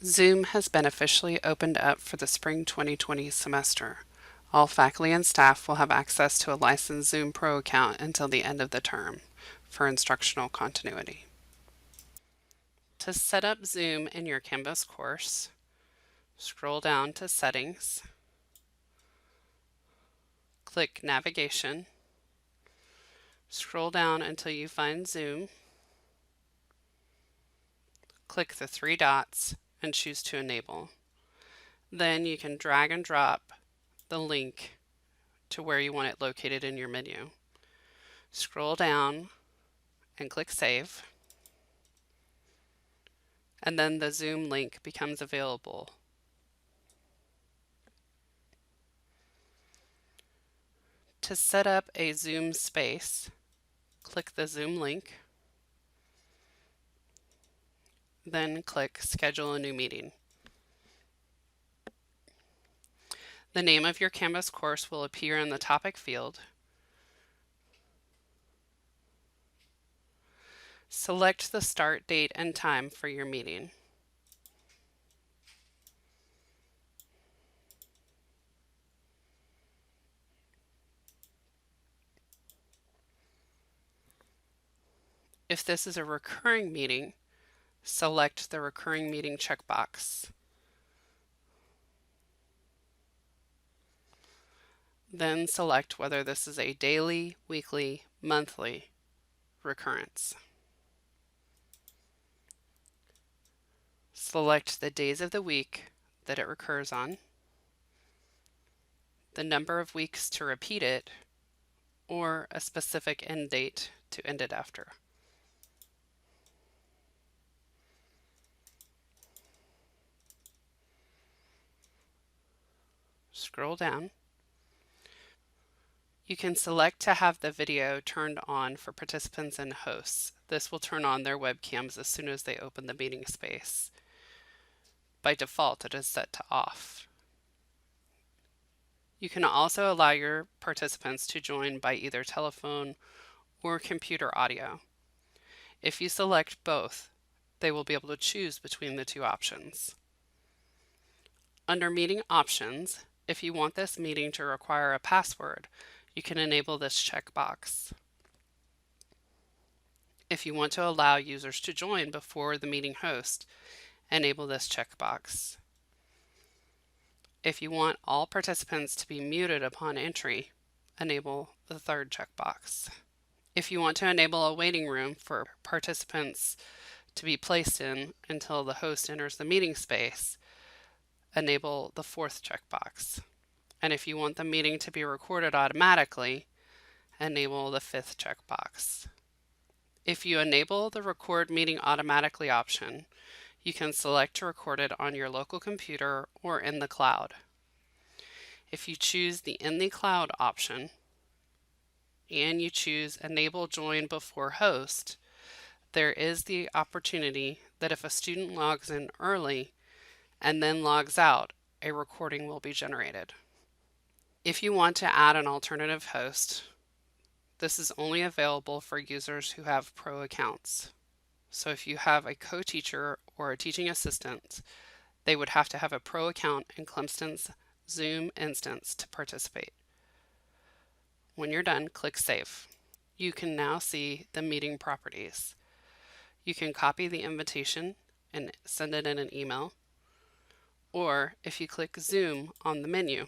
Zoom has been officially opened up for the spring 2020 semester. All faculty and staff will have access to a licensed Zoom Pro account until the end of the term for instructional continuity. To set up Zoom in your Canvas course, scroll down to Settings, click Navigation, scroll down until you find Zoom, click the three dots and choose to enable. Then you can drag and drop the link to where you want it located in your menu. Scroll down and click Save, and then the Zoom link becomes available. To set up a Zoom space, click the Zoom link, then click Schedule a new meeting. The name of your Canvas course will appear in the topic field. Select the start date and time for your meeting. If this is a recurring meeting, select the recurring meeting checkbox. Then select whether this is a daily, weekly, monthly recurrence. Select the days of the week that it recurs on, the number of weeks to repeat it, or a specific end date to end it after. Scroll down. You can select to have the video turned on for participants and hosts. This will turn on their webcams as soon as they open the meeting space. By default, it is set to off. You can also allow your participants to join by either telephone or computer audio. If you select both, they will be able to choose between the two options. Under Meeting Options, if you want this meeting to require a password, you can enable this checkbox. If you want to allow users to join before the meeting host, enable this checkbox. If you want all participants to be muted upon entry, enable the third checkbox. If you want to enable a waiting room for participants to be placed in until the host enters the meeting space, enable the fourth checkbox. And if you want the meeting to be recorded automatically, enable the fifth checkbox. If you enable the Record Meeting Automatically option, you can select to record it on your local computer or in the cloud. If you choose the In the Cloud option, and you choose Enable Join Before Host, there is the opportunity that if a student logs in early and then logs out, a recording will be generated. If you want to add an alternative host, this is only available for users who have pro accounts. So if you have a co-teacher or a teaching assistant, they would have to have a pro account in Clemson's Zoom instance to participate. When you're done, click Save. You can now see the meeting properties. You can copy the invitation and send it in an email, or if you click Zoom on the menu,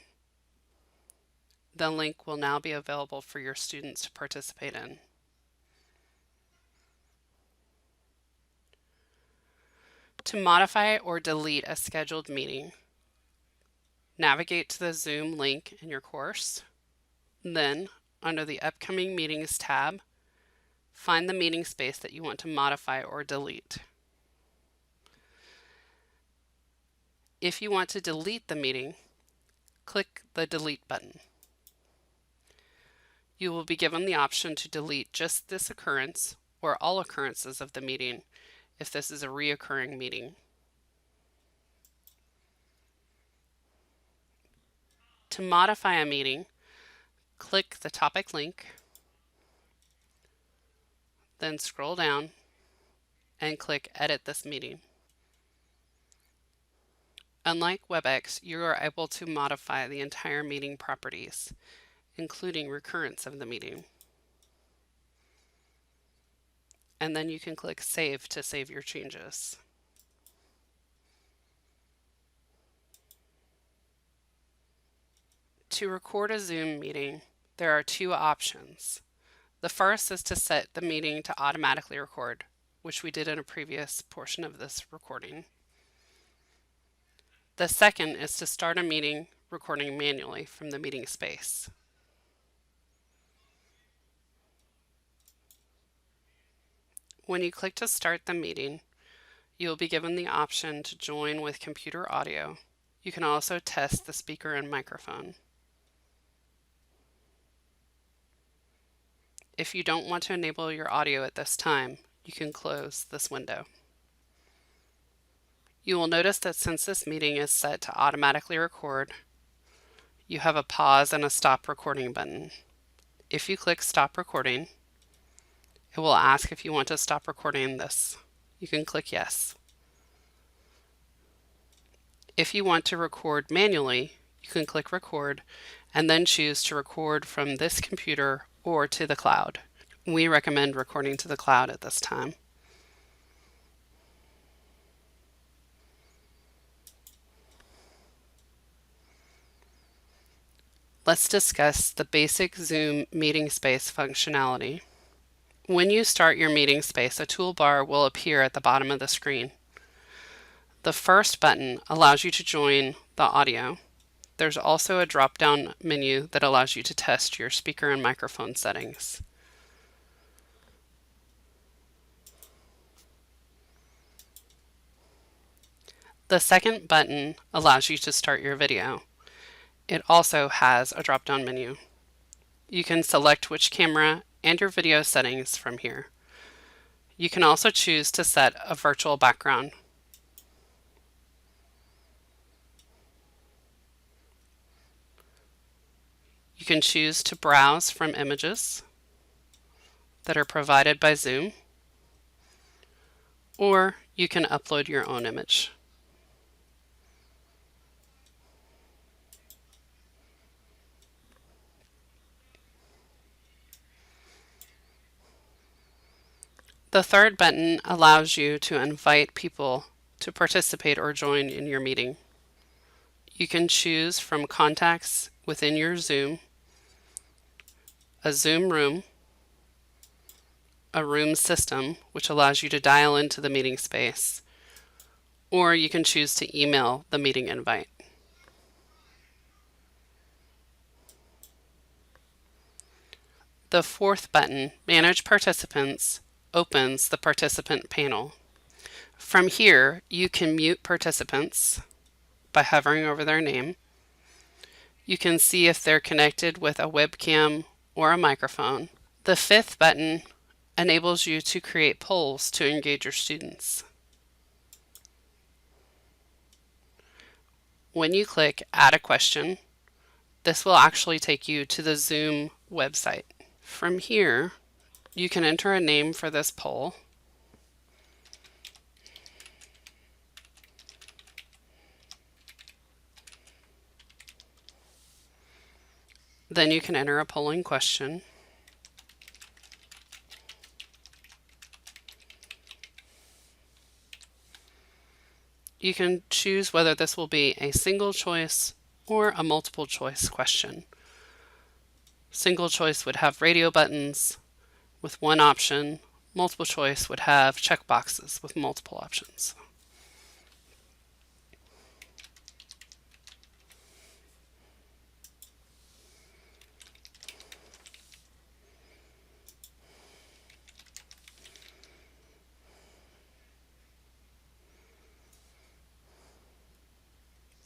the link will now be available for your students to participate in. To modify or delete a scheduled meeting, navigate to the Zoom link in your course. Then, under the Upcoming Meetings tab, find the meeting space that you want to modify or delete. If you want to delete the meeting, click the Delete button. You will be given the option to delete just this occurrence or all occurrences of the meeting if this is a reoccurring meeting. To modify a meeting, click the topic link, then scroll down and click Edit this meeting. Unlike WebEx, you are able to modify the entire meeting properties, including recurrence of the meeting. And then you can click Save to save your changes. To record a Zoom meeting, there are two options. The first is to set the meeting to automatically record, which we did in a previous portion of this recording. The second is to start a meeting recording manually from the meeting space. When you click to start the meeting, you will be given the option to join with computer audio. You can also test the speaker and microphone. If you don't want to enable your audio at this time, you can close this window. You will notice that since this meeting is set to automatically record, you have a pause and a stop recording button. If you click stop recording, it will ask if you want to stop recording this. You can click yes. If you want to record manually, you can click record and then choose to record from this computer or to the cloud. We recommend recording to the cloud at this time. Let's discuss the basic Zoom meeting space functionality. When you start your meeting space, a toolbar will appear at the bottom of the screen. The first button allows you to join the audio. There's also a drop-down menu that allows you to test your speaker and microphone settings. The second button allows you to start your video. It also has a drop-down menu. You can select which camera and your video settings from here. You can also choose to set a virtual background. You can choose to browse from images that are provided by Zoom, or you can upload your own image. The third button allows you to invite people to participate or join in your meeting. You can choose from contacts within your Zoom, a Zoom room, a room system, which allows you to dial into the meeting space, or you can choose to email the meeting invite. The fourth button, Manage Participants, opens the participant panel. From here, you can mute participants by hovering over their name. You can see if they're connected with a webcam or a microphone. The fifth button enables you to create polls to engage your students. When you click Add a Question, this will actually take you to the Zoom website. From here, you can enter a name for this poll. Then you can enter a polling question. You can choose whether this will be a single choice or a multiple choice question. Single choice would have radio buttons with one option. Multiple choice would have checkboxes with multiple options.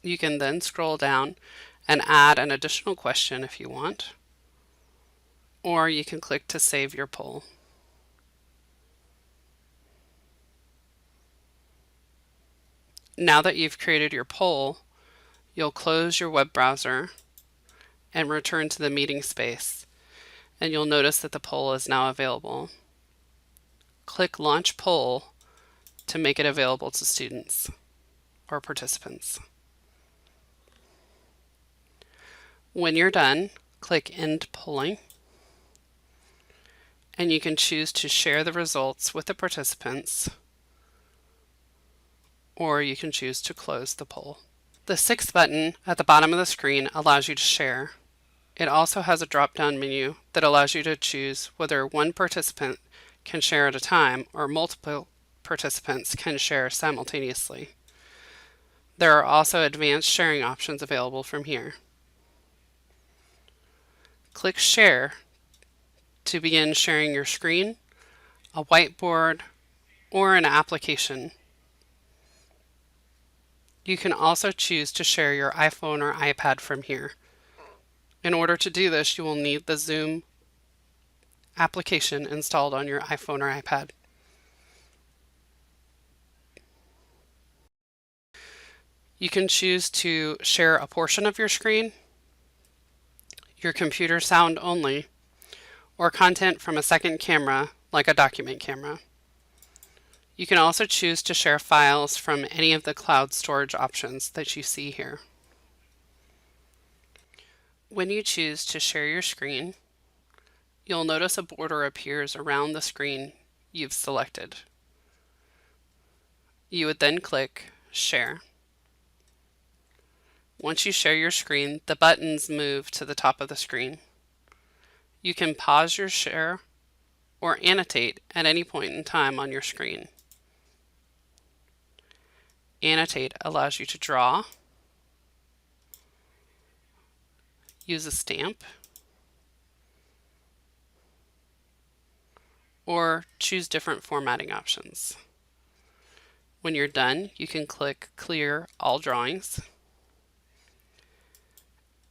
You can then scroll down and add an additional question if you want, or you can click to save your poll. Now that you've created your poll, you'll close your web browser and return to the meeting space, and you'll notice that the poll is now available. Click Launch Poll to make it available to students or participants. When you're done, click End Polling, and you can choose to share the results with the participants, or you can choose to close the poll. The sixth button at the bottom of the screen allows you to share. It also has a drop-down menu that allows you to choose whether one participant can share at a time or multiple participants can share simultaneously. There are also advanced sharing options available from here. Click Share to begin sharing your screen, a whiteboard, or an application. You can also choose to share your iPhone or iPad from here. In order to do this, you will need the Zoom application installed on your iPhone or iPad. You can choose to share a portion of your screen, your computer sound only, or content from a second camera like a document camera. You can also choose to share files from any of the cloud storage options that you see here. When you choose to share your screen, you'll notice a border appears around the screen you've selected. You would then click Share. Once you share your screen, the buttons move to the top of the screen. You can pause your share or annotate at any point in time on your screen. Annotate allows you to draw, use a stamp, or choose different formatting options. When you're done, you can click Clear All Drawings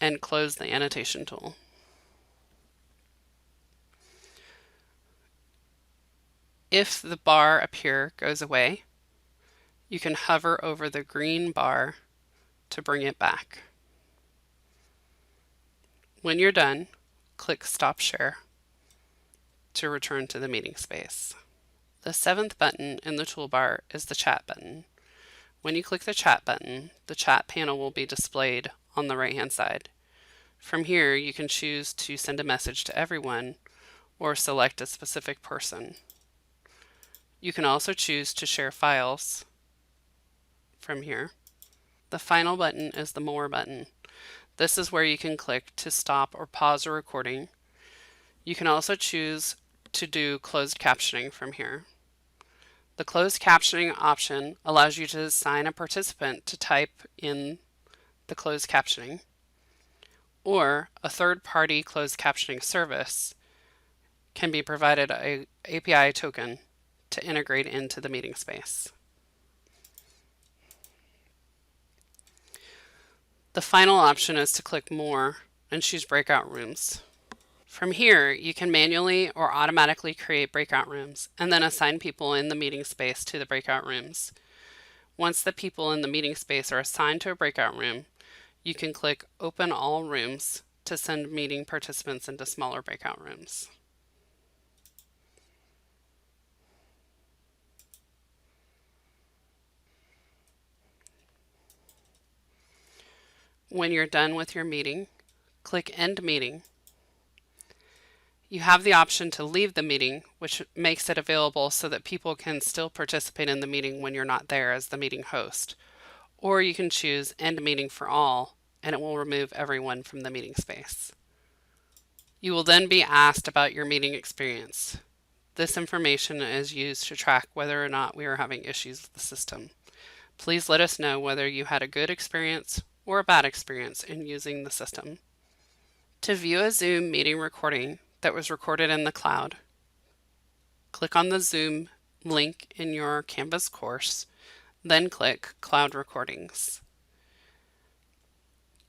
and close the annotation tool. If the bar up here goes away, you can hover over the green bar to bring it back. When you're done, click Stop Share to return to the meeting space. The seventh button in the toolbar is the Chat button. When you click the Chat button, the chat panel will be displayed on the right-hand side. From here, you can choose to send a message to everyone or select a specific person. You can also choose to share files from here. The final button is the More button. This is where you can click to stop or pause a recording. You can also choose to do closed captioning from here. The closed captioning option allows you to assign a participant to type in the closed captioning, or a third-party closed captioning service can be provided an API token to integrate into the meeting space. The final option is to click More and choose Breakout Rooms. From here, you can manually or automatically create breakout rooms and then assign people in the meeting space to the breakout rooms. Once the people in the meeting space are assigned to a breakout room, you can click Open All Rooms to send meeting participants into smaller breakout rooms. When you're done with your meeting, click End Meeting. You have the option to leave the meeting, which makes it available so that people can still participate in the meeting when you're not there as the meeting host. Or you can choose End Meeting for All, and it will remove everyone from the meeting space. You will then be asked about your meeting experience. This information is used to track whether or not we are having issues with the system. Please let us know whether you had a good experience or a bad experience in using the system. To view a Zoom meeting recording that was recorded in the cloud, click on the Zoom link in your Canvas course, then click Cloud Recordings.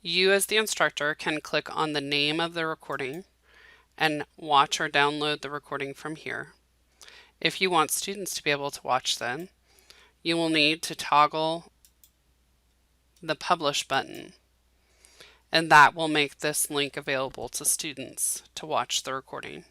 You as the instructor can click on the name of the recording and watch or download the recording from here. If you want students to be able to watch them, you will need to toggle the Publish button, and that will make this link available to students to watch the recording.